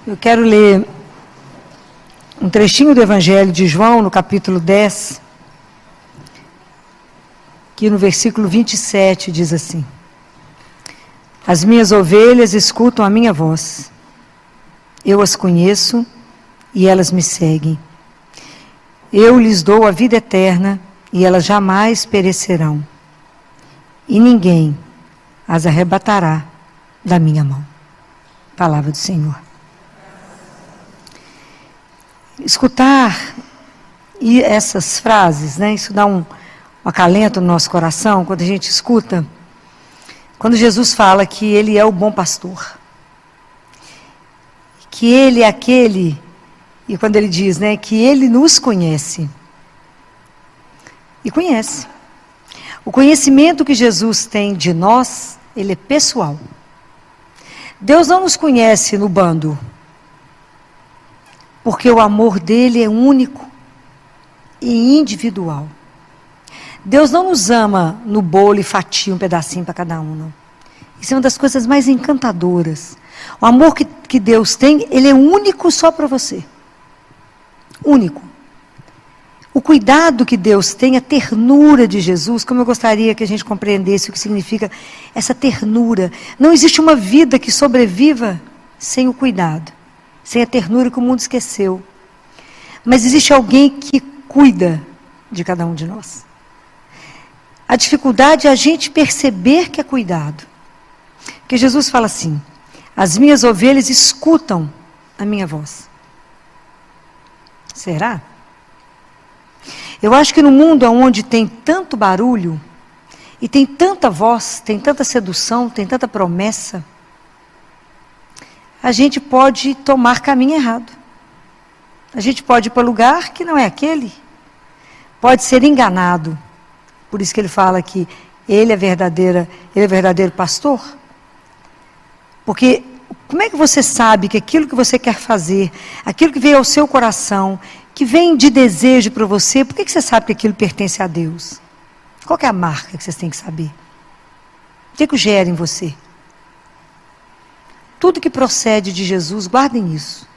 Eu quero ler um trechinho do Evangelho de João, no capítulo 10, que no versículo 27 diz assim: As minhas ovelhas escutam a minha voz. Eu as conheço e elas me seguem. Eu lhes dou a vida eterna e elas jamais perecerão. E ninguém as arrebatará da minha mão. Palavra do Senhor. Escutar e essas frases, né? Isso dá um acalento no nosso coração quando a gente escuta. Quando Jesus fala que Ele é o bom pastor, que Ele é aquele, e quando Ele diz, né, que Ele nos conhece, e conhece. O conhecimento que Jesus tem de nós, Ele é pessoal. Deus não nos conhece no bando, porque o amor dEle é único e individual. Deus não nos ama no bolo e fatia um pedacinho para cada um, não. Isso é uma das coisas mais encantadoras. O amor que Deus tem, Ele é único só para você. Único. O cuidado que Deus tem, a ternura de Jesus, como eu gostaria que a gente compreendesse o que significa essa ternura. Não existe uma vida que sobreviva sem o cuidado, sem a ternura que o mundo esqueceu. Mas existe alguém que cuida de cada um de nós. A dificuldade é a gente perceber que é cuidado. Porque Jesus fala assim: as minhas ovelhas escutam a minha voz. Será? Eu acho que no mundo onde tem tanto barulho, e tem tanta voz, tem tanta sedução, tem tanta promessa, a gente pode tomar caminho errado. A gente pode ir para lugar que não é aquele. Pode ser enganado. Por isso que ele fala que ele é verdadeiro pastor. Porque como é que você sabe que aquilo que você quer fazer, aquilo que veio ao seu coração, que vem de desejo para você, por que você sabe que aquilo pertence a Deus? Qual que é a marca que vocês têm que saber? O que gera em você? Tudo que procede de Jesus, guardem isso.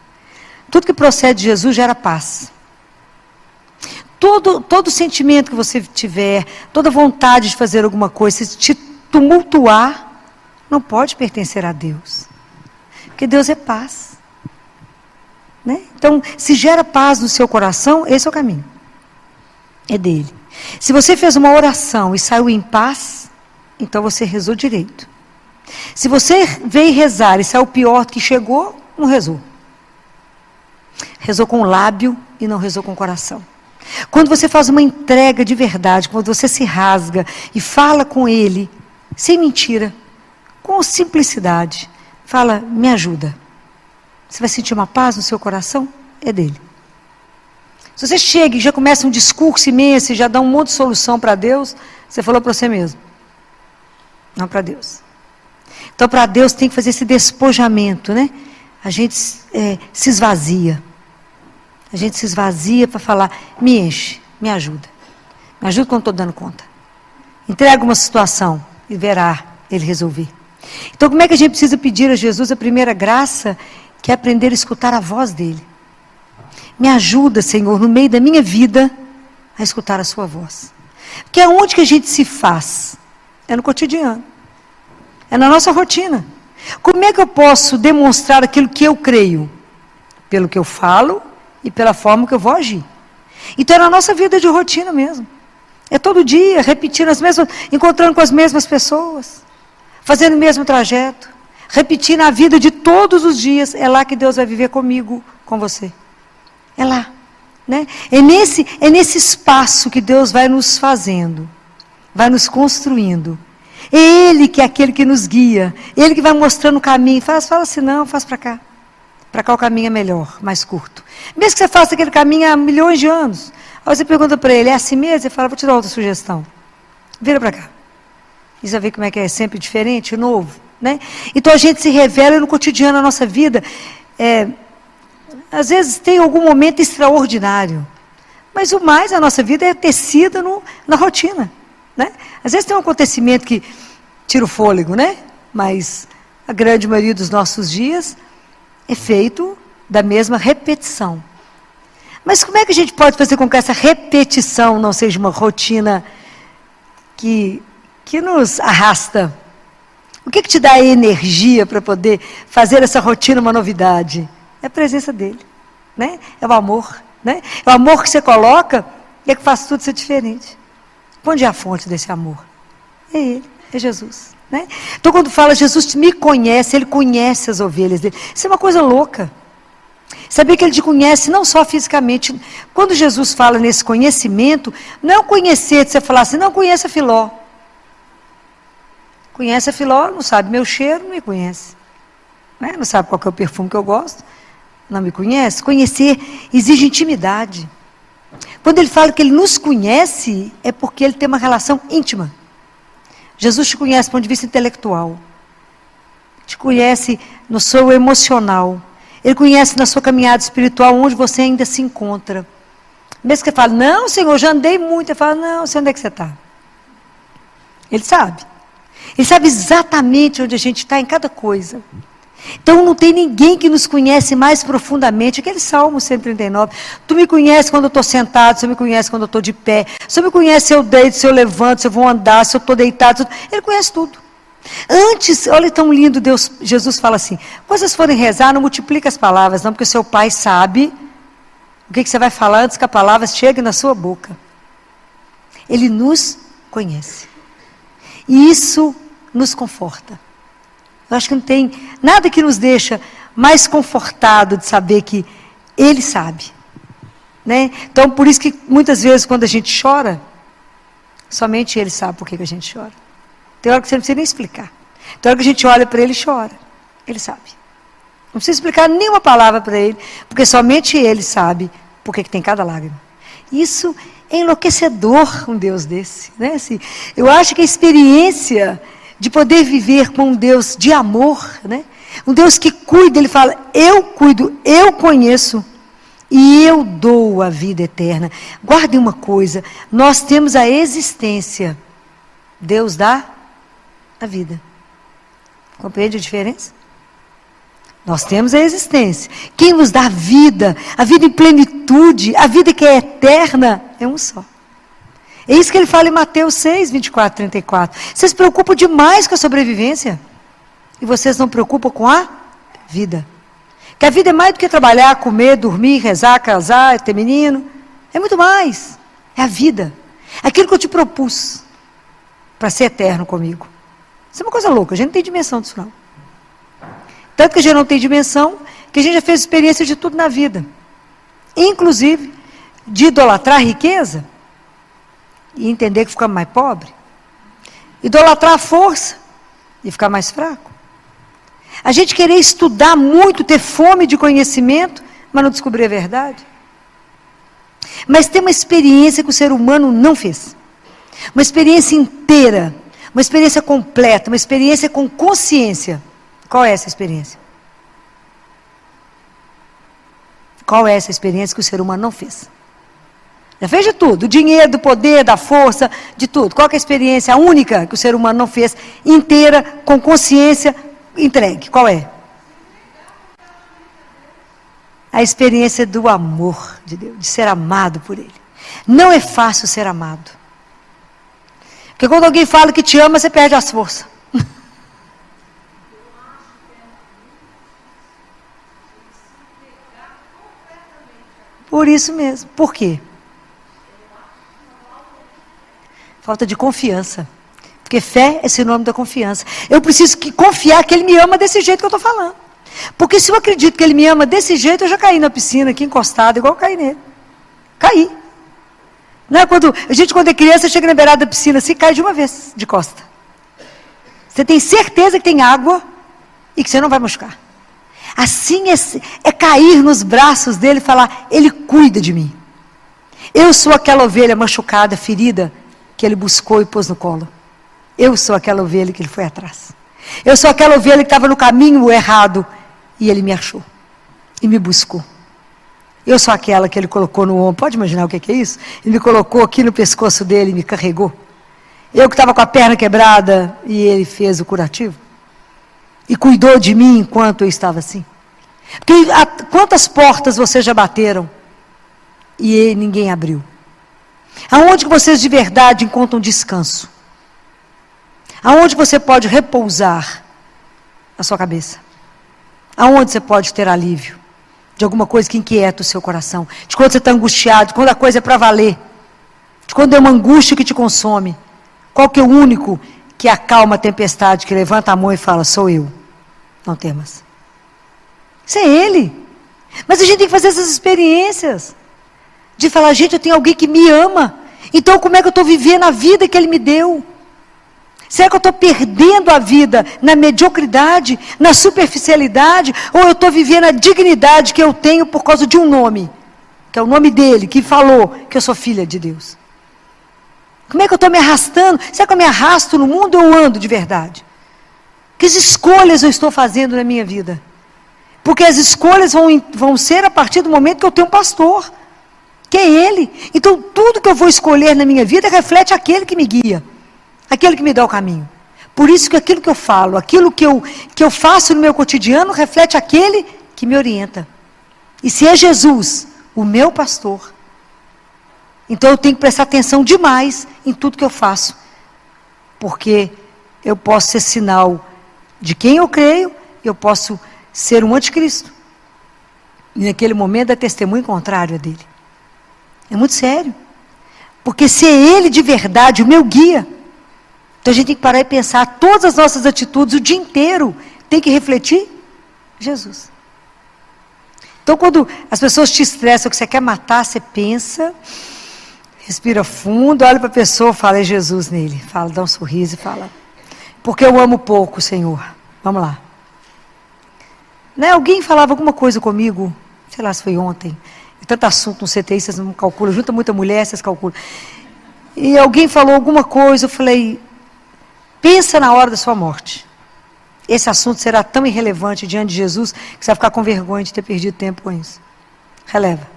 Tudo que procede de Jesus gera paz. Todo sentimento que você tiver, toda vontade de fazer alguma coisa, se te tumultuar, não pode pertencer a Deus. Porque Deus é paz. Né? Então, se gera paz no seu coração, esse é o caminho. É dele. Se você fez uma oração e saiu em paz, então você rezou direito. Se você veio rezar e saiu pior do que chegou, não rezou. Rezou com o lábio e não rezou com o coração. Quando você faz uma entrega de verdade, quando você se rasga e fala com Ele, sem mentira, com simplicidade, fala, me ajuda. Você vai sentir uma paz no seu coração? É dele. Se você chega e já começa um discurso imenso e já dá um monte de solução para Deus, você falou para você mesmo. Não para Deus. Então, para Deus tem que fazer esse despojamento, né? A gente se esvazia. A gente se esvazia para falar, me enche, me ajuda. Me ajuda quando estou dando conta. Entrega uma situação e verá Ele resolver. Então, como é que a gente precisa pedir a Jesus a primeira graça, que é aprender a escutar a voz dEle? Me ajuda, Senhor, no meio da minha vida, a escutar a sua voz. Porque aonde que a gente se faz? É no cotidiano. É na nossa rotina. Como é que eu posso demonstrar aquilo que eu creio? Pelo que eu falo e pela forma que eu vou agir. Então é na nossa vida de rotina mesmo. É todo dia, repetindo as mesmas, encontrando com as mesmas pessoas, fazendo o mesmo trajeto, repetindo a vida de todos os dias. É lá que Deus vai viver comigo, com você. É lá. Né? É nesse espaço que Deus vai nos fazendo, vai nos construindo. É Ele que é aquele que nos guia, Ele que vai mostrando o caminho. Fala assim, não, faz para cá. Para cá o caminho é melhor, mais curto. Mesmo que você faça aquele caminho há milhões de anos. Aí você pergunta para ele, é assim mesmo? Você fala, vou te dar outra sugestão. Vira para cá. E você vê como é que é sempre diferente, novo. Né? Então a gente se revela no cotidiano da nossa vida. Às vezes tem algum momento extraordinário. Mas o mais da nossa vida é tecida na rotina. Né? Às vezes tem um acontecimento que tira o fôlego, né? Mas a grande maioria dos nossos dias é feito da mesma repetição. Mas como é que a gente pode fazer com que essa repetição não seja uma rotina que nos arrasta? O que te dá energia para poder fazer essa rotina uma novidade? É a presença dele, né? É o amor, né? É o amor que você coloca e é que faz tudo ser diferente. Onde é a fonte desse amor? É ele, é Jesus, né? Então quando fala Jesus me conhece, ele conhece as ovelhas dele. Isso é uma coisa louca. Saber que ele te conhece não só fisicamente. Quando Jesus fala nesse conhecimento, não é o conhecer de você falar assim, não conhece a Filó. Conhece a Filó, não sabe meu cheiro, não me conhece. Né? Não sabe qual que é o perfume que eu gosto, não me conhece. Conhecer exige intimidade. Quando ele fala que ele nos conhece, é porque ele tem uma relação íntima. Jesus te conhece do ponto de vista intelectual. Te conhece no seu emocional. Ele conhece na sua caminhada espiritual onde você ainda se encontra. Mesmo que você fale, não, Senhor, já andei muito. Ele fala, não, sei onde é que você está. Ele sabe. Ele sabe exatamente onde a gente está em cada coisa. Então não tem ninguém que nos conhece mais profundamente. Aquele Salmo 139. Tu me conheces quando eu estou sentado, você me conhece quando eu estou de pé. Você me conhece se eu deito, se eu levanto, se eu vou andar, se eu estou deitado. Ele conhece tudo. Antes, olha tão lindo, Jesus fala assim, quando vocês forem rezar, não multiplica as palavras, não, porque o seu pai sabe o que você vai falar antes que a palavra chegue na sua boca. Ele nos conhece. E isso nos conforta. Eu acho que não tem nada que nos deixa mais confortado de saber que ele sabe. Né? Então, por isso que muitas vezes quando a gente chora, somente ele sabe por que a gente chora. Tem hora que você não precisa nem explicar. Tem hora que a gente olha para ele e chora. Ele sabe. Não precisa explicar nenhuma palavra para ele, porque somente ele sabe por que tem cada lágrima. Isso é enlouquecedor, um Deus desse. Né? Assim, eu acho que a experiência de poder viver com um Deus de amor, né? Um Deus que cuida, ele fala, eu cuido, eu conheço e eu dou a vida eterna. Guardem uma coisa, nós temos a existência, Deus dá a vida. Compreende a diferença? Nós temos a existência. Quem nos dá a vida em plenitude, a vida que é eterna, é um só. É isso que ele fala em Mateus 6, 24, 34. Vocês se preocupam demais com a sobrevivência. E vocês não preocupam com a vida. Que a vida é mais do que trabalhar, comer, dormir, rezar, casar, ter menino. É muito mais. É a vida. Aquilo que eu te propus para ser eterno comigo. Isso é uma coisa louca, a gente não tem dimensão disso não. Tanto que a gente não tem dimensão, que a gente já fez experiência de tudo na vida. Inclusive, de idolatrar a riqueza, e entender que fica mais pobre. Idolatrar a força, e ficar mais fraco. A gente querer estudar muito, ter fome de conhecimento, mas não descobrir a verdade. Mas tem uma experiência que o ser humano não fez. Uma experiência inteira, uma experiência completa, uma experiência com consciência. Qual é essa experiência? Qual é essa experiência que o ser humano não fez? Já fez de tudo, do dinheiro, do poder, da força, de tudo. Qual é a experiência única que o ser humano não fez, inteira, com consciência, entregue? Qual é? A experiência do amor de Deus, de ser amado por Ele. Não é fácil ser amado. Porque quando alguém fala que te ama, você perde as forças. Por isso mesmo. Por quê? Falta de confiança. Porque fé é sinônimo da confiança. Eu preciso confiar que Ele me ama desse jeito que eu estou falando. Porque se eu acredito que Ele me ama desse jeito, eu já caí na piscina aqui encostado, igual eu caí nele. Caí. Não é quando é criança, chega na beirada da piscina assim, cai de uma vez, de costa. Você tem certeza que tem água e que você não vai machucar. Assim é cair nos braços dele e falar, Ele cuida de mim. Eu sou aquela ovelha machucada, ferida, que Ele buscou e pôs no colo. Eu sou aquela ovelha que Ele foi atrás. Eu sou aquela ovelha que estava no caminho errado e Ele me achou e me buscou. Eu sou aquela que Ele colocou no ombro. Pode imaginar o que é isso? Ele me colocou aqui no pescoço dele e me carregou. Eu que estava com a perna quebrada e Ele fez o curativo. E cuidou de mim enquanto eu estava assim. Porque quantas portas vocês já bateram e ninguém abriu? Aonde que vocês de verdade encontram descanso? Aonde você pode repousar a sua cabeça? Aonde você pode ter alívio de alguma coisa que inquieta o seu coração? De quando você está angustiado, de quando a coisa é para valer, de quando é uma angústia que te consome. Qual que é o único que acalma a tempestade, que levanta a mão e fala, sou eu, não temas. Isso é Ele. Mas a gente tem que fazer essas experiências, de falar, gente, eu tenho alguém que me ama, então como é que eu estou vivendo a vida que Ele me deu? Será que eu estou perdendo a vida na mediocridade, na superficialidade, ou eu estou vivendo a dignidade que eu tenho por causa de um nome, que é o nome dele, que falou que eu sou filha de Deus? Como é que eu estou me arrastando? Será que eu me arrasto no mundo ou eu ando de verdade? Que escolhas eu estou fazendo na minha vida? Porque as escolhas vão ser a partir do momento que eu tenho um pastor, que é Ele. Então tudo que eu vou escolher na minha vida reflete aquele que me guia, aquele que me dá o caminho. Por isso que aquilo que eu falo, aquilo que eu faço no meu cotidiano, reflete aquele que me orienta. E se é Jesus, o meu pastor, então eu tenho que prestar atenção demais em tudo que eu faço. Porque eu posso ser sinal de quem eu creio, eu posso ser um anticristo. E naquele momento é testemunho contrário a dele. É muito sério. Porque se é Ele de verdade, o meu guia, então a gente tem que parar e pensar, todas as nossas atitudes, o dia inteiro, tem que refletir Jesus. Então quando as pessoas te estressam, que você quer matar, você pensa, respira fundo, olha para a pessoa, fala, é Jesus nele. Fala, dá um sorriso e fala, porque eu amo pouco, Senhor. Vamos lá. Né? Alguém falava alguma coisa comigo, sei lá se foi ontem, tanto assunto no CTI, vocês não calculam, junta muita mulher, vocês calculam. E alguém falou alguma coisa, eu falei, pensa na hora da sua morte. Esse assunto será tão irrelevante diante de Jesus, que você vai ficar com vergonha de ter perdido tempo com isso. Releva.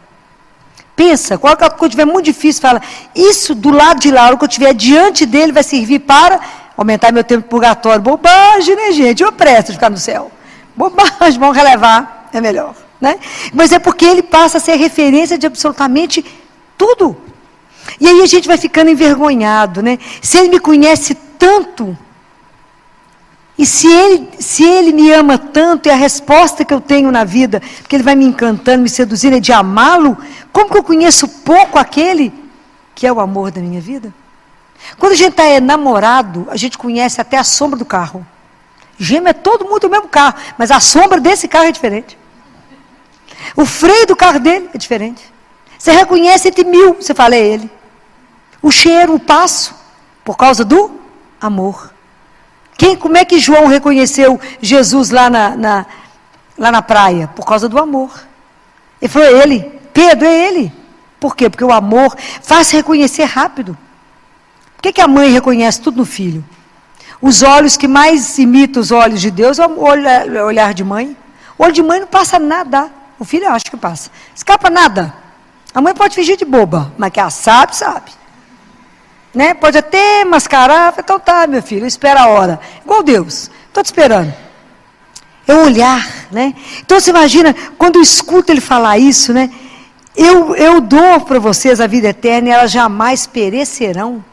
Pensa, quando estiver muito difícil, fala, isso do lado de lá, o que eu estiver diante dele vai servir para aumentar meu tempo de purgatório. Bobagem, né, gente? Eu presto de ficar no céu. Bobagem, vamos relevar, é melhor. Né? Mas é porque ele passa a ser referência de absolutamente tudo. E aí a gente vai ficando envergonhado, né? Se ele me conhece tanto, e se ele me ama tanto, e a resposta que eu tenho na vida, porque ele vai me encantando, me seduzindo, é de amá-lo, como que eu conheço pouco aquele que é o amor da minha vida? Quando a gente está namorado, a gente conhece até a sombra do carro. Gêmeo é todo mundo o mesmo carro, mas a sombra desse carro é diferente. O freio do carro dele é diferente. Você reconhece entre 1000, você fala, é ele. O cheiro, o passo, por causa do amor. Como é que João reconheceu Jesus lá na praia? Por causa do amor. Ele falou, é ele. Pedro, é ele. Por quê? Porque o amor faz reconhecer rápido. Por que a mãe reconhece tudo no filho? Os olhos que mais imitam os olhos de Deus é o olhar de mãe. O olho de mãe não passa nada. O filho eu acho que passa. Escapa nada. A mãe pode fingir de boba, mas que ela sabe, sabe. Né? Pode até mascarar. Então tá, meu filho, espera a hora. Igual Deus. Estou te esperando. É o olhar, né? Então você imagina, quando eu escuto ele falar isso, né? Eu dou para vocês a vida eterna e elas jamais perecerão.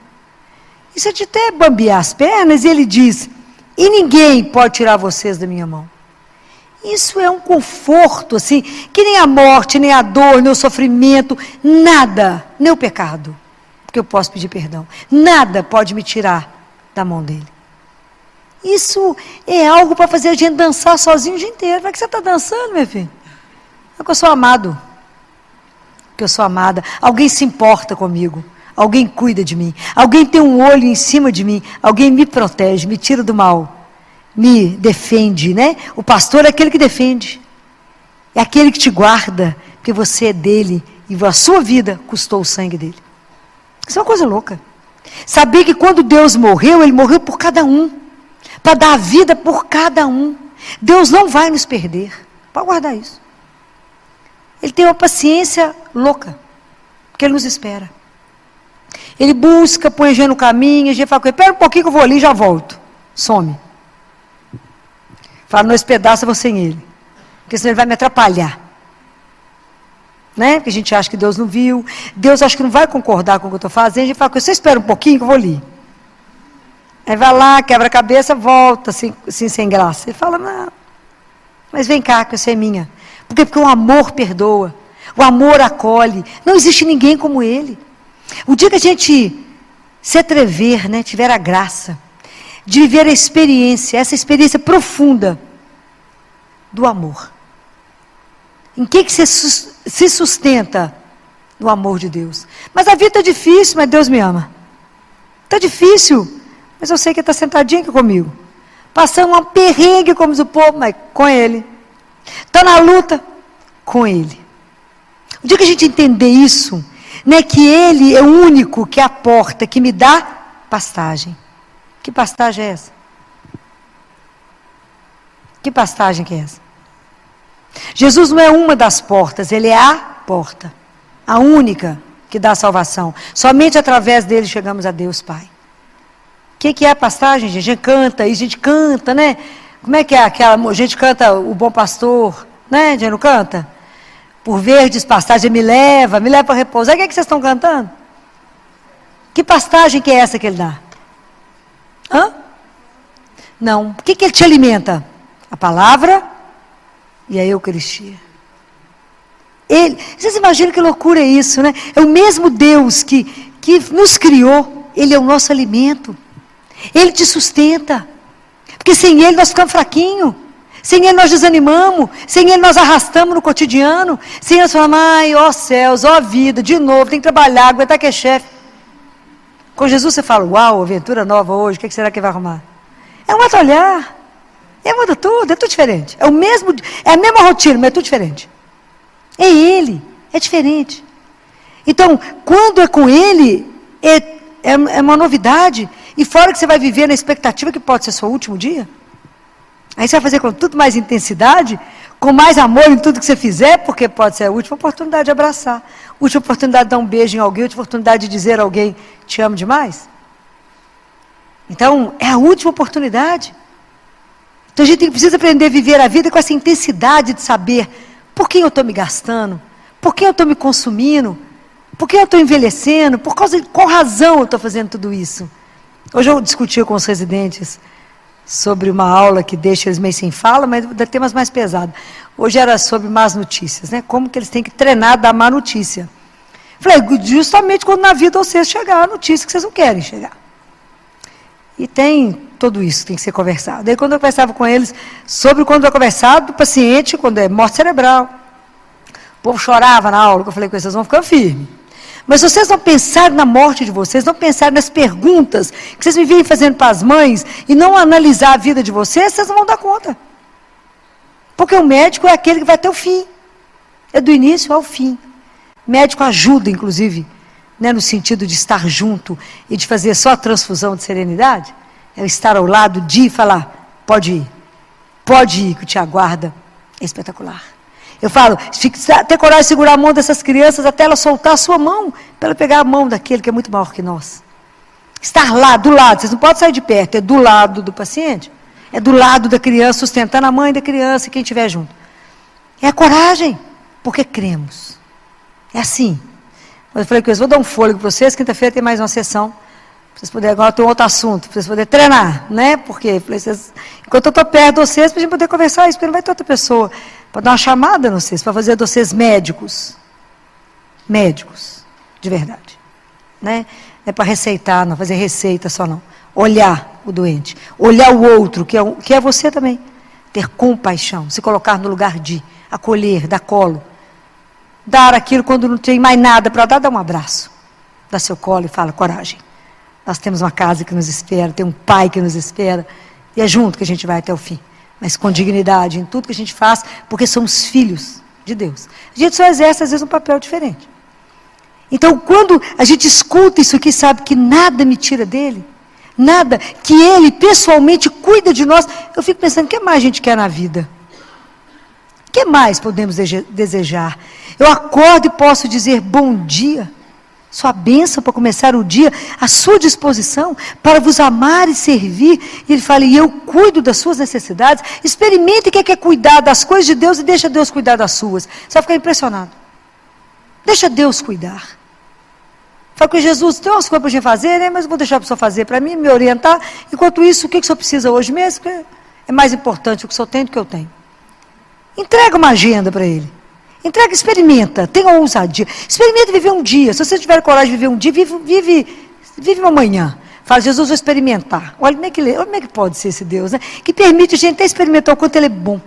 Isso é de até bambear as pernas, e ele diz, e ninguém pode tirar vocês da minha mão. Isso é um conforto, assim, que nem a morte, nem a dor, nem o sofrimento, nada, nem o pecado, porque eu posso pedir perdão, nada pode me tirar da mão dele. Isso é algo para fazer a gente dançar sozinho o dia inteiro. Como é que você está dançando, meu filho? É que eu sou amado, que eu sou amada, alguém se importa comigo. Alguém cuida de mim, alguém tem um olho em cima de mim, alguém me protege, me tira do mal, me defende, né? O pastor é aquele que defende, é aquele que te guarda, porque você é dele, e a sua vida custou o sangue dele. Isso é uma coisa louca. Saber que quando Deus morreu, Ele morreu por cada um, para dar a vida por cada um. Deus não vai nos perder, pode guardar isso. Ele tem uma paciência louca, porque Ele nos espera. Ele busca, põe a gente no caminho, a gente fala com ele, espera um pouquinho que eu vou ali e já volto. Some. Fala, não, esse pedaço eu vou sem ele. Porque senão ele vai me atrapalhar. Né? Porque a gente acha que Deus não viu. Deus acha que não vai concordar com o que eu estou fazendo. A gente fala, você espera um pouquinho que eu vou ali. Aí vai lá, quebra a cabeça, volta, assim, sem graça. Ele fala, não, mas vem cá, que você é minha. Porque o amor perdoa. O amor acolhe. Não existe ninguém como ele. O dia que a gente se atrever, né, tiver a graça de viver a experiência, essa experiência profunda do amor. Em que você se sustenta? No amor de Deus. Mas a vida está difícil, mas Deus me ama. Está difícil, mas eu sei que Ele está sentadinho aqui comigo. Passando um perrengue, como diz o povo, mas com Ele. Está na luta, com Ele. O dia que a gente entender isso, né, que Ele é o único que é a porta, que me dá pastagem. Que pastagem é essa? Que pastagem que é essa? Jesus não é uma das portas, Ele é a porta. A única que dá a salvação. Somente através dele chegamos a Deus, Pai. O que é a pastagem, gente? A gente canta, e a gente canta, né? Como é que é aquela? A gente canta o Bom Pastor, né? A gente não canta? Por verdes pastagens me leva para repousar. O que vocês estão cantando? Que pastagem que é essa que Ele dá? Hã? Não. O que Ele te alimenta? A palavra e a Eucaristia. Vocês imaginam que loucura é isso, né? É o mesmo Deus que nos criou. Ele é o nosso alimento. Ele te sustenta. Porque sem Ele nós ficamos fraquinhos. Sem Ele nós desanimamos. Sem Ele nós arrastamos no cotidiano. Sem Ele nós falamos, ai, ó céus, ó vida, de novo, tem que trabalhar, aguentar que é chefe. Com Jesus você fala, uau, aventura nova hoje, o que será que vai arrumar? É um outro olhar. Muda tudo, é tudo diferente. É a mesma rotina, mas é tudo diferente. É Ele, é diferente. Então, quando é com Ele, é uma novidade. E fora que você vai viver na expectativa que pode ser seu último dia. Aí você vai fazer com tudo mais intensidade, com mais amor em tudo que você fizer, porque pode ser a última oportunidade de abraçar, última oportunidade de dar um beijo em alguém, última oportunidade de dizer a alguém, te amo demais. Então, é a última oportunidade. Então a gente precisa aprender a viver a vida com essa intensidade de saber por quem eu estou me gastando, por quem eu estou me consumindo, por quem eu estou envelhecendo, por causa de qual razão eu estou fazendo tudo isso. Hoje eu discuti com os residentes sobre uma aula que deixa eles meio sem fala, mas dá temas mais pesados. Hoje era sobre más notícias, né? Como que eles têm que treinar a dar má notícia. Falei, justamente quando na vida vocês chegar a notícia que vocês não querem chegar. E tem tudo isso, tem que ser conversado. Daí quando eu conversava com eles sobre quando eu conversava do paciente, quando é morte cerebral. O povo chorava na aula, que eu falei com eles, vocês vão ficar firmes. Mas se vocês não pensarem na morte de vocês, não pensarem nas perguntas que vocês vivem fazendo para as mães, e não analisar a vida de vocês, vocês não vão dar conta. Porque o médico é aquele que vai até o fim. É do início ao fim. O médico ajuda, inclusive, né, no sentido de estar junto e de fazer só a transfusão de serenidade. É estar ao lado de falar, pode ir, que te aguarda. É espetacular. Eu falo, ter coragem de segurar a mão dessas crianças até ela soltar a sua mão, para ela pegar a mão daquele que é muito maior que nós. Estar lá, do lado, vocês não podem sair de perto, é do lado do paciente, é do lado da criança, sustentando a mãe da criança e quem estiver junto. É a coragem, porque cremos. É assim. Eu falei que eu vou dar um fôlego para vocês, quinta-feira tem mais uma sessão, para vocês poderem, agora tem outro assunto, para vocês poderem treinar, né? Porque falei, enquanto eu estou perto de vocês, para a gente poder conversar isso, porque não vai ter outra pessoa, para dar uma chamada em vocês, para fazer de vocês médicos, de verdade, né? Não é para receitar, não fazer receita só não, olhar o doente, olhar o outro, que é você também, ter compaixão, se colocar no lugar de, acolher, dar colo, dar aquilo quando não tem mais nada para dar, dá um abraço, dá seu colo e fala, coragem. Nós temos uma casa que nos espera, tem um pai que nos espera, e é junto que a gente vai até o fim. Mas com dignidade em tudo que a gente faz, porque somos filhos de Deus. A gente só exerce, às vezes, um papel diferente. Então, quando a gente escuta isso aqui, sabe que nada me tira dele, nada, que Ele pessoalmente cuida de nós, eu fico pensando, o que mais a gente quer na vida? O que mais podemos desejar? Eu acordo e posso dizer bom dia. sua bênção para começar o dia, à sua disposição, para vos amar e servir. E ele fala, e eu cuido das suas necessidades. Experimente quem quer cuidar das coisas de Deus e deixa Deus cuidar das suas. Você vai ficar impressionado. Deixa Deus cuidar. Fala com Jesus, tem umas coisas para a gente fazer, né? Mas eu vou deixar para o senhor fazer para mim, me orientar. Enquanto isso, o que o senhor precisa hoje mesmo? É mais importante o que o senhor tem do que eu tenho. Entrega uma agenda para ele. Entrega, experimenta, tenha ousadia. Experimenta viver um dia. Se você tiver coragem de viver um dia, vive uma manhã. Fala, Jesus, vou experimentar. Olha como é que pode ser esse Deus, né? Que permite a gente até experimentar o quanto Ele é bom.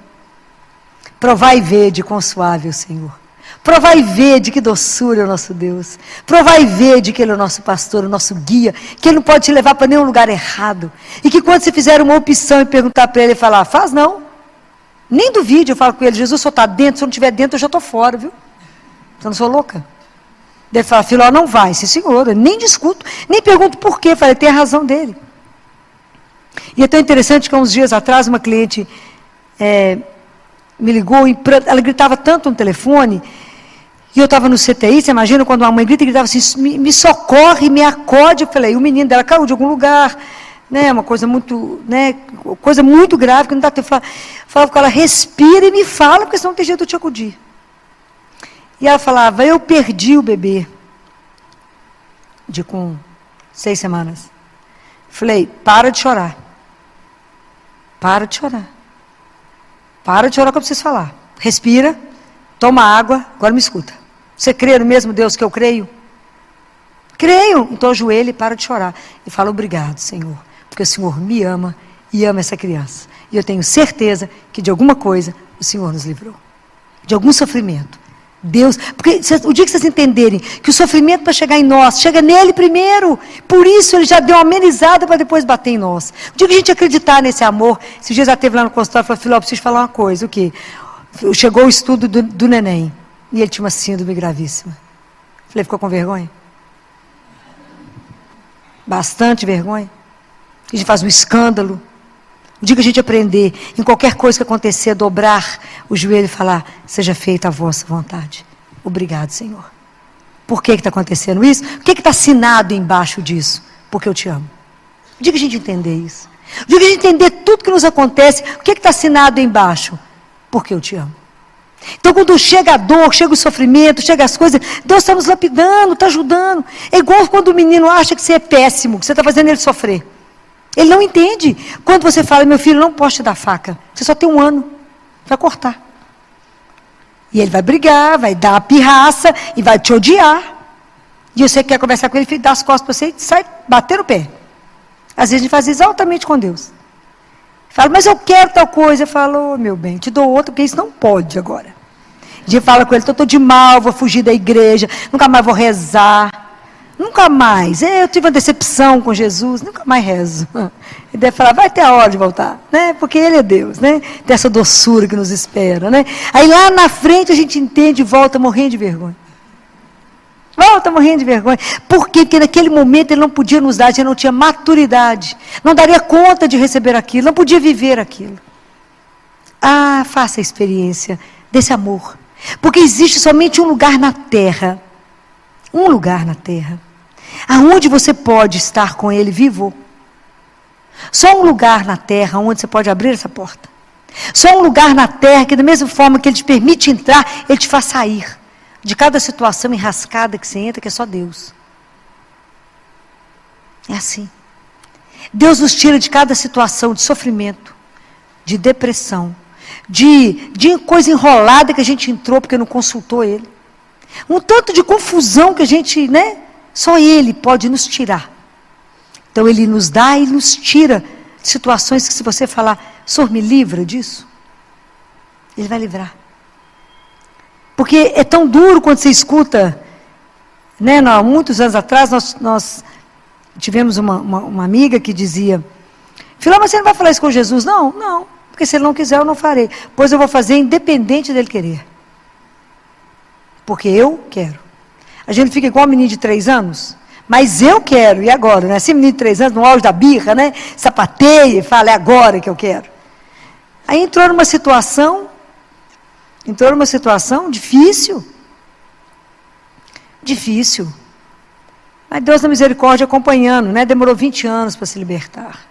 Provar e ver de quão suave é o Senhor. Provar e ver de que doçura é o nosso Deus. Provar e ver de que Ele é o nosso pastor, o nosso guia. Que Ele não pode te levar para nenhum lugar errado. E que quando você fizer uma opção e perguntar para Ele e falar, faz não. Nem duvide, eu falo com ele, Jesus, se eu está dentro, se eu não estiver dentro, eu já estou fora, viu? Eu não sou louca. Ele fala, filho, não vai, sim senhor, eu nem discuto, nem pergunto por quê, falei, tem a razão dele. E é tão interessante que há uns dias atrás, uma cliente me ligou, ela gritava tanto no telefone, e eu estava no CTI, você imagina quando uma mãe grita e gritava assim, me socorre, me acode, eu falei, o menino dela caiu de algum lugar, né, uma coisa muito, né, coisa muito grave, que não dá tempo. Falava com ela, respira e me fala, porque senão não tem jeito de eu te acudir. E ela falava, eu perdi o bebê, com 6 semanas. Falei, para de chorar. Para de chorar. Para de chorar que eu preciso falar. Respira, toma água, agora me escuta. Você crê no mesmo Deus que eu creio? Creio. Então ajoelha e para de chorar. E fala, obrigado, Senhor. Porque o Senhor me ama e ama essa criança. E eu tenho certeza que de alguma coisa o Senhor nos livrou. De algum sofrimento. Deus, porque o dia que vocês entenderem que o sofrimento para chegar em nós, chega nele primeiro. Por isso ele já deu uma amenizada para depois bater em nós. O dia que a gente acreditar nesse amor, esses dias já esteve lá no consultório e falou, filho, eu preciso falar uma coisa. O quê? Chegou o estudo do neném. E ele tinha uma síndrome gravíssima. Falei, ficou com vergonha? Bastante vergonha. A gente faz um escândalo. O dia que a gente aprender, em qualquer coisa que acontecer, dobrar o joelho e falar, seja feita a vossa vontade. Obrigado, Senhor. Por que está acontecendo isso? O que está assinado embaixo disso? Porque eu te amo. O dia que a gente entender isso. O dia que a gente entender tudo que nos acontece, o que está assinado embaixo? Porque eu te amo. Então, quando chega a dor, chega o sofrimento, chega as coisas, Deus está nos lapidando, está ajudando. É igual quando o menino acha que você é péssimo, que você está fazendo ele sofrer. Ele não entende. Quando você fala, meu filho, não posso te dar faca. Você só tem 1 ano. Vai cortar. E ele vai brigar, vai dar a pirraça e vai te odiar. E você quer conversar com ele, ele dá as costas para você e sai bater no pé. Às vezes a gente faz exatamente com Deus. Fala, mas eu quero tal coisa. Eu falo, meu bem, te dou outra, porque isso não pode agora. A gente fala com ele, estou de mal, vou fugir da igreja, nunca mais vou rezar. Nunca mais. Eu tive uma decepção com Jesus, nunca mais rezo. Ele deve falar, vai ter a hora de voltar, né? Porque Ele é Deus, né? Tem essa doçura que nos espera, né? Aí lá na frente a gente entende e volta morrendo de vergonha. Volta morrendo de vergonha. Por quê? Porque naquele momento Ele não podia nos dar, a gente não tinha maturidade. Não daria conta de receber aquilo, não podia viver aquilo. Ah, faça a experiência desse amor. Porque existe somente um lugar na terra. Um lugar na terra. Aonde você pode estar com Ele vivo. Só um lugar na terra onde você pode abrir essa porta. Só um lugar na terra que da mesma forma que Ele te permite entrar, Ele te faz sair. De cada situação enrascada que você entra, que é só Deus. É assim. Deus nos tira de cada situação de sofrimento, de depressão, de coisa enrolada que a gente entrou porque não consultou Ele. Um tanto de confusão que a gente, né? Só Ele pode nos tirar. Então Ele nos dá e nos tira de situações que se você falar, Senhor, me livra disso, Ele vai livrar. Porque é tão duro quando você escuta, né? Há muitos anos atrás, nós tivemos uma amiga que dizia, filho, mas você não vai falar isso com Jesus? Não, porque se Ele não quiser eu não farei. Pois eu vou fazer independente dEle querer. Porque eu quero. A gente fica igual um menino de 3 anos, mas eu quero, e agora? Né? Esse menino de 3 anos, no auge da birra, né? Sapateia e fala, é agora que eu quero. Aí entrou numa situação difícil. Difícil. Mas Deus na misericórdia acompanhando, né? Demorou 20 anos para se libertar.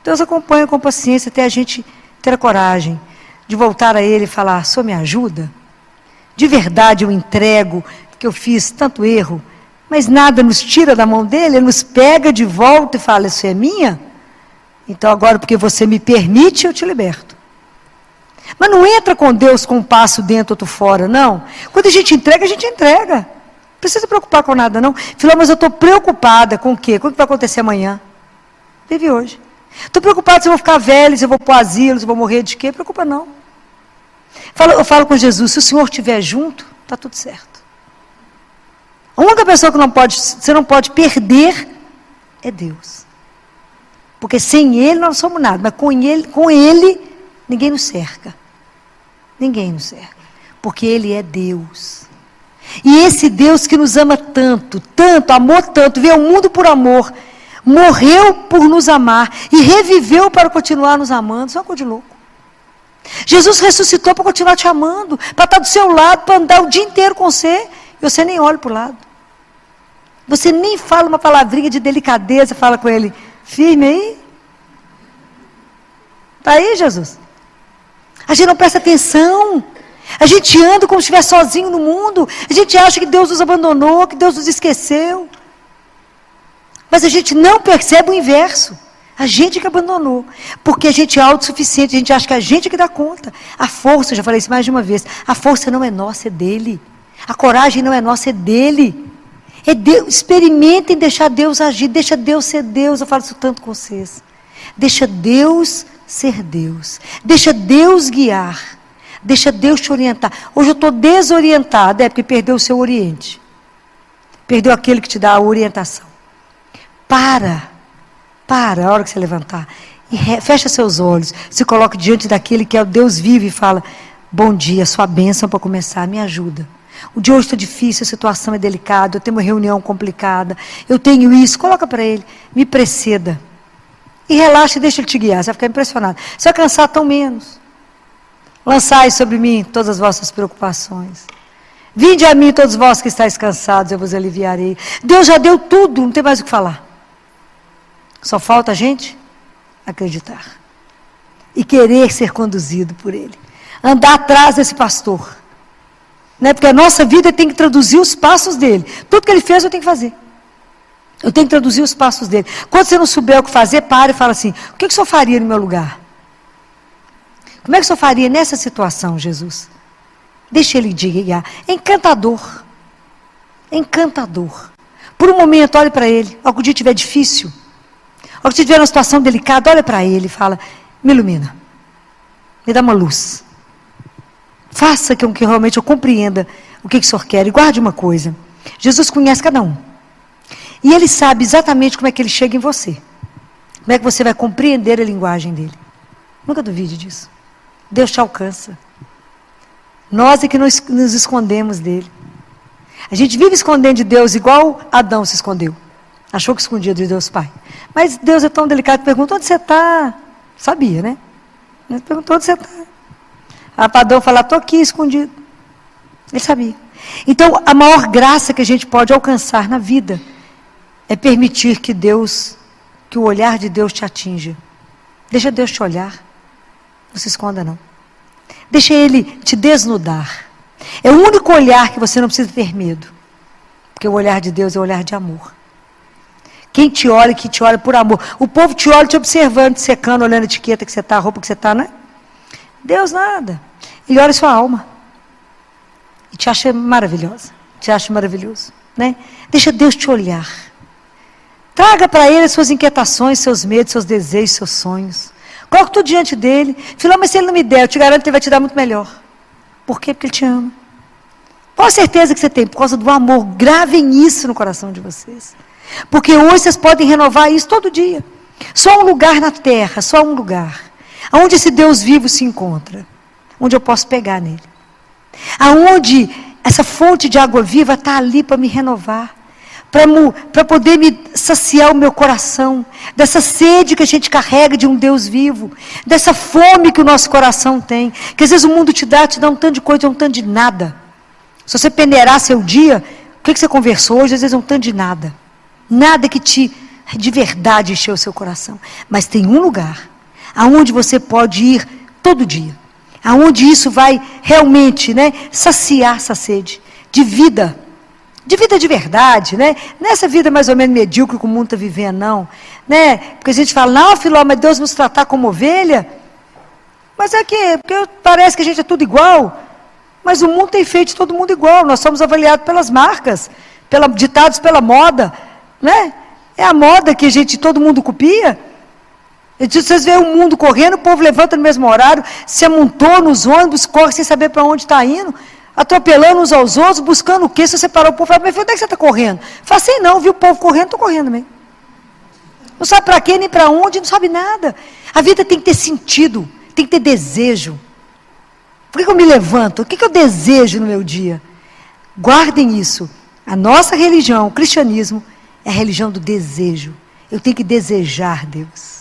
Deus acompanha com paciência até a gente ter a coragem de voltar a Ele e falar, Senhor, me ajuda? De verdade eu entrego, porque eu fiz tanto erro, mas nada nos tira da mão dEle, Ele nos pega de volta e fala, isso é minha? Então agora, porque você me permite, eu te liberto. Mas não entra com Deus com um passo dentro, outro fora, não. Quando a gente entrega, a gente entrega. Não precisa se preocupar com nada, não. Filó, mas eu estou preocupada com o quê? Com o que vai acontecer amanhã? Vive hoje. Estou preocupada se eu vou ficar velho, se eu vou para o asilo, se eu vou morrer de quê? Preocupa não. Eu falo com Jesus, se o Senhor estiver junto, está tudo certo. A única pessoa que você não pode perder é Deus. Porque sem Ele nós não somos nada, mas com Ele ninguém nos cerca. Ninguém nos cerca. Porque Ele é Deus. E esse Deus que nos ama tanto, tanto, amou tanto, veio ao mundo por amor, morreu por nos amar e reviveu para continuar nos amando. Isso é uma coisa de louco. Jesus ressuscitou para continuar te amando, para estar do seu lado, para andar o dia inteiro com você, e você nem olha para o lado. Você nem fala uma palavrinha de delicadeza, fala com Ele, firme aí. Está aí, Jesus? A gente não presta atenção. A gente anda como se estivesse sozinho no mundo. A gente acha que Deus nos abandonou, que Deus nos esqueceu. Mas a gente não percebe o inverso. A gente que abandonou. Porque a gente é autossuficiente, a gente acha que a gente que dá conta. A força, já falei isso mais de uma vez, a força não é nossa, é dele. A coragem não é nossa, é dele. É Deus. Experimentem deixar Deus agir, deixa Deus ser Deus. Eu falo isso tanto com vocês. Deixa Deus ser Deus. Deixa Deus guiar. Deixa Deus te orientar. Hoje eu estou desorientada, porque perdeu o seu oriente. Perdeu aquele que te dá a orientação. Para a hora que você levantar. E fecha seus olhos. Se coloque diante daquele que é o Deus vivo e fala, bom dia, sua bênção para começar, me ajuda. O dia hoje está difícil, a situação é delicada, eu tenho uma reunião complicada, eu tenho isso, coloca para ele, me preceda. E relaxa e deixa ele te guiar, você vai ficar impressionado. Você vai cansar tão menos. Lançai sobre mim todas as vossas preocupações. Vinde a mim todos vós que estáis cansados, eu vos aliviarei. Deus já deu tudo, não tem mais o que falar. Só falta a gente acreditar. E querer ser conduzido por Ele. Andar atrás desse pastor. Né? Porque a nossa vida tem que traduzir os passos dele. Tudo que ele fez eu tenho que fazer. Eu tenho que traduzir os passos dele. Quando você não souber o que fazer, para e fala assim, o que o senhor faria no meu lugar? Como é que o senhor faria nessa situação, Jesus? Deixa ele guiar. É encantador. É encantador. Por um momento, olhe para ele. Ao que o dia estiver difícil, ao que estiver numa situação delicada, olha para ele e fala, me ilumina. Me dá uma luz. Faça com que realmente eu compreenda o que o senhor quer. E guarde uma coisa. Jesus conhece cada um. E Ele sabe exatamente como é que Ele chega em você. Como é que você vai compreender a linguagem dEle. Nunca duvide disso. Deus te alcança. Nós é que nos escondemos dEle. A gente vive escondendo de Deus igual Adão se escondeu. Achou que escondia de Deus Pai. Mas Deus é tão delicado, pergunta, onde você está? Sabia, né? Ele perguntou, onde você está? Para Adão falar, estou aqui escondido. Ele sabia. Então, a maior graça que a gente pode alcançar na vida é permitir que o olhar de Deus te atinja. Deixa Deus te olhar. Não se esconda, não. Deixa Ele te desnudar. É o único olhar que você não precisa ter medo. Porque o olhar de Deus é o olhar de amor. Quem te olha, que te olha por amor. O povo te olha te observando, te secando, olhando a etiqueta que você está, a roupa que você está, né? Deus nada. Ele olha a sua alma. E te acha maravilhosa. Te acha maravilhoso. Né? Deixa Deus te olhar. Traga para Ele as suas inquietações, seus medos, seus desejos, seus sonhos. Coloque tudo diante dEle. Filho, mas se Ele não me der, eu te garanto que Ele vai te dar muito melhor. Por quê? Porque Ele te ama. Qual a certeza que você tem? Por causa do amor. Gravem isso no coração de vocês. Porque hoje vocês podem renovar isso todo dia. Só um lugar na terra, só um lugar. Onde esse Deus vivo se encontra. Onde eu posso pegar nele. Aonde essa fonte de água viva está ali para me renovar. Para poder me saciar o meu coração. Dessa sede que a gente carrega de um Deus vivo. Dessa fome que o nosso coração tem. Que às vezes o mundo te dá um tanto de coisa, um tanto de nada. Se você peneirar seu dia, o que você conversou hoje, às vezes é um tanto de nada. Nada que de verdade encheu o seu coração. Mas tem um lugar aonde você pode ir todo dia. Aonde isso vai realmente, né, saciar essa sede de vida. De vida de verdade, né? Nessa vida mais ou menos medíocre que o mundo está vivendo, não. Né? Porque a gente fala, não, Filó, mas Deus nos tratar como ovelha. Mas é que, porque parece que a gente é tudo igual. Mas o mundo tem feito todo mundo igual. Nós somos avaliados pelas marcas, ditados pela moda, né? É a moda que todo mundo copia. Vocês veem o mundo correndo, o povo levanta no mesmo horário, se amontoa nos ônibus, corre sem saber para onde está indo, atropelando uns aos outros, buscando o quê? Se você parar o povo, fala, mas onde é que você está correndo? Fala assim, não, viu o povo correndo, estou correndo mesmo. Não sabe para quê, nem para onde, não sabe nada. A vida tem que ter sentido, tem que ter desejo. Por que eu me levanto? O que eu desejo no meu dia? Guardem isso. A nossa religião, o cristianismo, é a religião do desejo. Eu tenho que desejar Deus.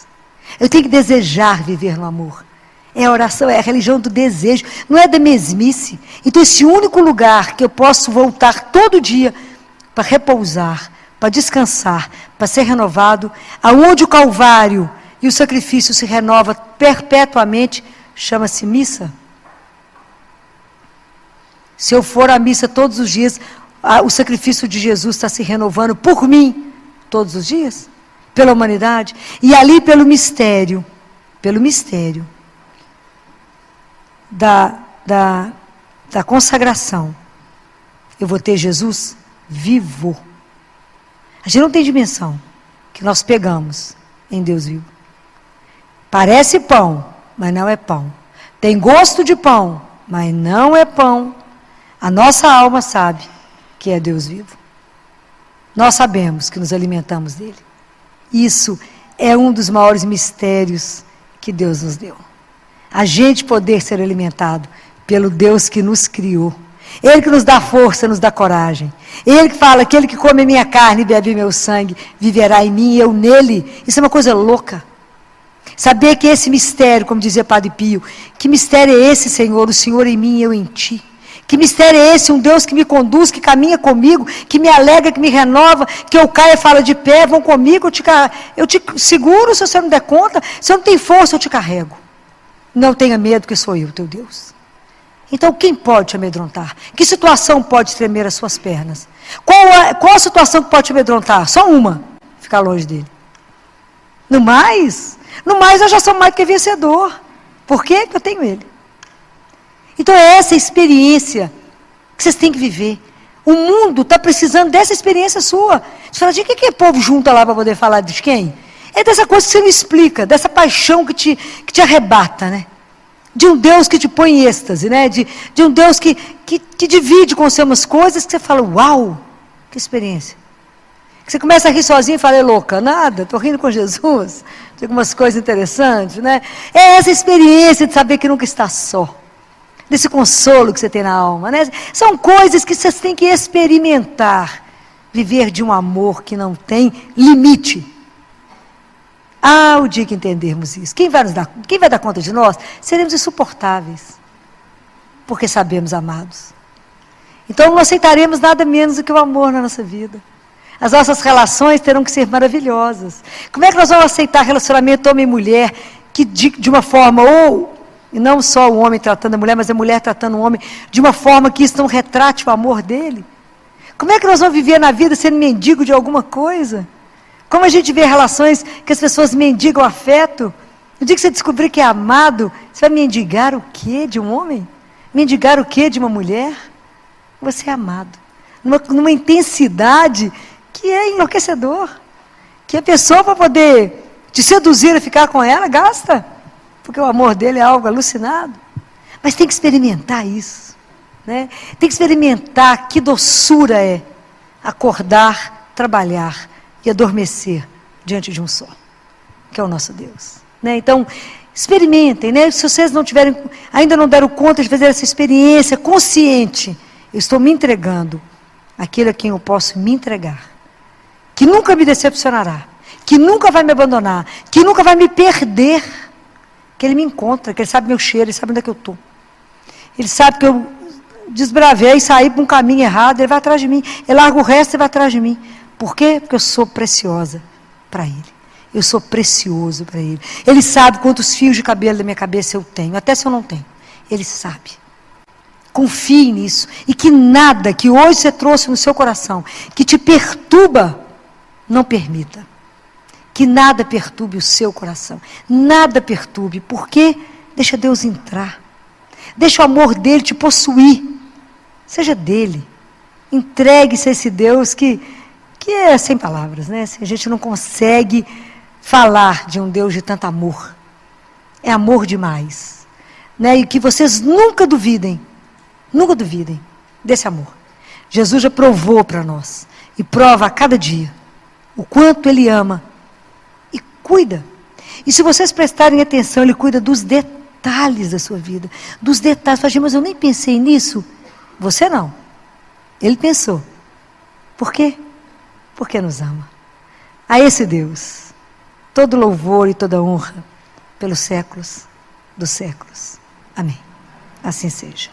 Eu tenho que desejar viver no amor. É a oração, é a religião do desejo, não é da mesmice. Então esse único lugar que eu posso voltar todo dia para repousar, para descansar, para ser renovado, aonde o Calvário e o sacrifício se renova perpetuamente, chama-se missa. Se eu for à missa todos os dias, o sacrifício de Jesus está se renovando por mim, todos os dias, pela humanidade, e ali pelo mistério da consagração, eu vou ter Jesus vivo. A gente não tem dimensão que nós pegamos em Deus vivo. Parece pão, mas não é pão. Tem gosto de pão, mas não é pão. A nossa alma sabe que é Deus vivo. Nós sabemos que nos alimentamos dele. Isso é um dos maiores mistérios que Deus nos deu. A gente poder ser alimentado pelo Deus que nos criou. Ele que nos dá força, nos dá coragem. Ele que fala, aquele que come a minha carne e bebe meu sangue, viverá em mim e eu nele. Isso é uma coisa louca. Saber que esse mistério, como dizia Padre Pio, que mistério é esse, Senhor? O Senhor em mim e eu em ti. Que mistério é esse? Um Deus que me conduz, que caminha comigo, que me alegra, que me renova, que eu caia e fala de pé, vão comigo, eu te seguro se você não der conta, se eu não tenho força, eu te carrego. Não tenha medo, que sou eu, teu Deus. Então, quem pode te amedrontar? Que situação pode tremer as suas pernas? Qual a situação que pode te amedrontar? Só uma, ficar longe dele. No mais eu já sou mais do que vencedor. Por quê? Porque eu tenho ele. Então é essa experiência que vocês têm que viver. O mundo está precisando dessa experiência sua. Você fala, de que o povo junta lá para poder falar de quem? É dessa coisa que você não explica, dessa paixão que te arrebata, né? De um Deus que te põe em êxtase, né? De um Deus que divide com você umas coisas que você fala, uau, que experiência. Que você começa a rir sozinho e fala, é louca, nada, estou rindo com Jesus. Tem algumas coisas interessantes, né? É essa experiência de saber que nunca está só. Desse consolo que você tem na alma, né? São coisas que vocês têm que experimentar. Viver de um amor que não tem limite. O dia que entendermos isso. Quem vai dar conta de nós? Seremos insuportáveis. Porque sabemos amados. Então não aceitaremos nada menos do que o amor na nossa vida. As nossas relações terão que ser maravilhosas. Como é que nós vamos aceitar relacionamento homem e mulher que de uma forma e não só o homem tratando a mulher, mas a mulher tratando o homem, de uma forma que isso não retrate o amor dele? Como é que nós vamos viver na vida sendo mendigo de alguma coisa? Como a gente vê relações que as pessoas mendigam afeto? No dia que você descobrir que é amado, você vai mendigar o quê de um homem? Mendigar o quê de uma mulher? Você é amado. Numa intensidade que é enlouquecedor. Que a pessoa, para poder te seduzir e ficar com ela, gasta. Porque o amor dele é algo alucinado. Mas tem que experimentar isso. Né? Tem que experimentar que doçura é acordar, trabalhar e adormecer diante de um só, que é o nosso Deus. Né? Então, experimentem. Né? Se vocês ainda não deram conta de fazer essa experiência consciente, eu estou me entregando àquele a quem eu posso me entregar, que nunca me decepcionará, que nunca vai me abandonar, que nunca vai me perder. Que ele me encontra, que ele sabe meu cheiro, ele sabe onde é que eu estou. Ele sabe que desbravei, saí para um caminho errado, ele vai atrás de mim. Ele larga o resto e vai atrás de mim. Por quê? Porque eu sou preciosa para ele. Eu sou precioso para ele. Ele sabe quantos fios de cabelo da minha cabeça eu tenho, até se eu não tenho. Ele sabe. Confie nisso. E que nada que hoje você trouxe no seu coração, que te perturba, não permita. Que nada perturbe o seu coração. Nada perturbe. Por quê? Deixa Deus entrar. Deixa o amor dele te possuir. Seja dele. Entregue-se a esse Deus que é sem palavras, né? A gente não consegue falar de um Deus de tanto amor. É amor demais. Né? E que vocês nunca duvidem desse amor. Jesus já provou para nós. E prova a cada dia o quanto ele ama. E cuida. E se vocês prestarem atenção, ele cuida dos detalhes da sua vida. Dos detalhes. Fala, mas eu nem pensei nisso. Você não. Ele pensou. Por quê? Porque nos ama. A esse Deus, todo louvor e toda honra pelos séculos dos séculos. Amém. Assim seja.